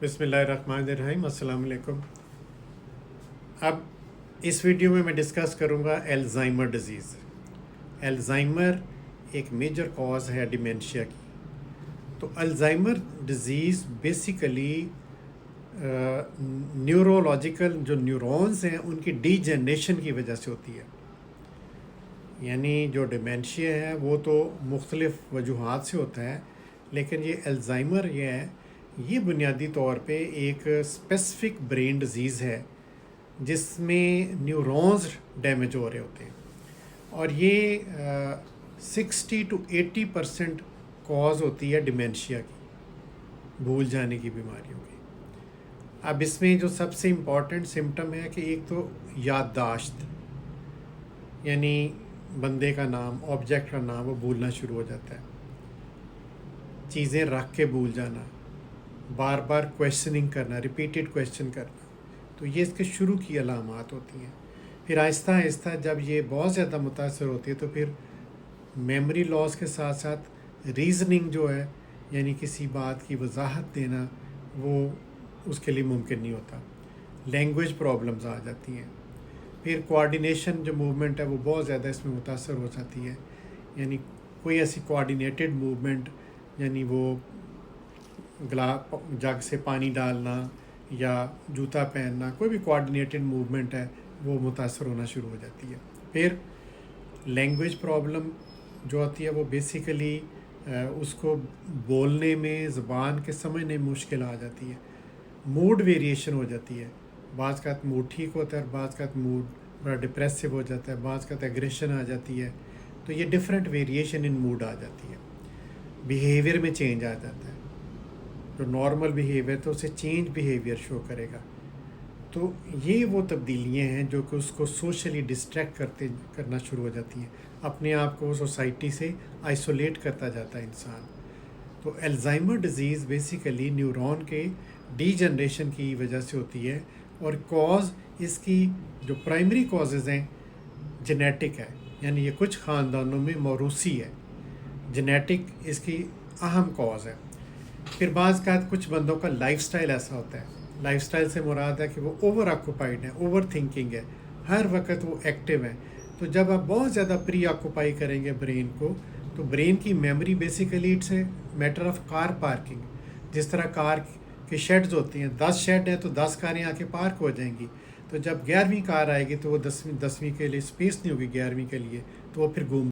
बिस्मिल्लाहिर्रहमानिर्रहीम, अस्सलाम वालेकुम। अब इस वीडियो में मैं डिस्कस करूँगा अल्जाइमर डिज़ीज़। अल्जाइमर एक मेजर कॉज है डिमेंशिया की। तो अल्जाइमर डिज़ीज़ बेसिकली न्यूरोलॉजिकल जो न्यूरॉन्स हैं उनकी डीजनरेशन की वजह से होती है। यानी जो डिमेंशिया है वो तो मुख्तलिफ़ वजूहात से होता है, लेकिन ये अल्जाइमर ये बुनियादी तौर पे एक स्पेसिफ़िक ब्रेन डिज़ीज़ है जिसमें न्यूरॉन्स डैमेज हो रहे होते हैं, और ये 60 to 80% कॉज होती है डिमेंशिया की, भूल जाने की बीमारियों की। अब इसमें जो सबसे इम्पॉर्टेंट सिम्टम है कि एक तो याददाश्त, यानी बंदे का नाम, ऑब्जेक्ट का नाम वो भूलना शुरू हो जाता है, चीज़ें रख के भूल जाना, बार बार क्वेश्चनिंग करना, रिपीटेड क्वेश्चन करना। तो ये इसके शुरू की अलामात होती हैं। फिर आहिस्ता आहिस्ता जब ये बहुत ज़्यादा मुतासर होती है तो फिर मेमोरी लॉस के साथ साथ रीज़निंग जो है, यानी किसी बात की वजाहत देना, वो उसके लिए मुमकिन नहीं होता। लैंग्वेज प्रॉब्लम्स आ जाती हैं। फिर कोऑर्डिनेशन जो मूवमेंट है वो बहुत ज़्यादा इसमें मुतासर हो जाती है, यानी कोई ऐसी कोऑर्डिनेटेड मूवमेंट, यानी वो जग से पानी डालना या जूता पहनना, कोई भी कोऑर्डिनेटेड मूवमेंट है वो मुतासर होना शुरू हो जाती है। फिर लैंग्वेज प्रॉब्लम जो आती है वो बेसिकली उसको बोलने में, ज़बान के समझने में मुश्किल आ जाती है। मूड वेरिएशन हो जाती है, बाज़ का मूड ठीक होता है, बाज़ का मूड बड़ा डिप्रेसिव हो जाता है, बाज़ का एग्रेशन आ जाती है। तो ये डिफरेंट वेरिएशन इन मूड आ जाती है। बिहेवियर में चेंज आ जाता है, जो नॉर्मल बिहेवियर तो उसे चेंज बिहेवियर शो करेगा। तो ये वो तब्दीलियाँ हैं जो कि उसको सोशली डिस्ट्रैक्ट करना शुरू हो जाती हैं, अपने आप को सोसाइटी से आइसोलेट करता जाता है इंसान। तो अल्जाइमर डिज़ीज़ बेसिकली न्यूरॉन के डीजनरेशन की वजह से होती है, और कॉज इसकी जो प्राइमरी कॉजेज़ हैं जेनेटिक है, यानी ये कुछ ख़ानदानों में मौरूसी है, जेनेटिक इसकी अहम कॉज है। फिर बाज़ का कुछ बंदों का लाइफस्टाइल ऐसा होता है, लाइफस्टाइल से मुराद है कि वो ओवर ऑक्यूपाइड है, ओवर थिंकिंग है, हर वक्त वो एक्टिव है। तो जब आप बहुत ज़्यादा प्री ऑक्यूपाई करेंगे ब्रेन को, तो ब्रेन की memory basically it's a matter of car parking. जिस तरह कार की शेड्स होती हैं, 10 शेड हैं तो 10 कारें आके पार्क हो जाएंगी। तो जब 11वीं कार आएगी तो वो 10वीं के लिए स्पेस नहीं होगी, 11वीं के लिए, तो वो फिर घूम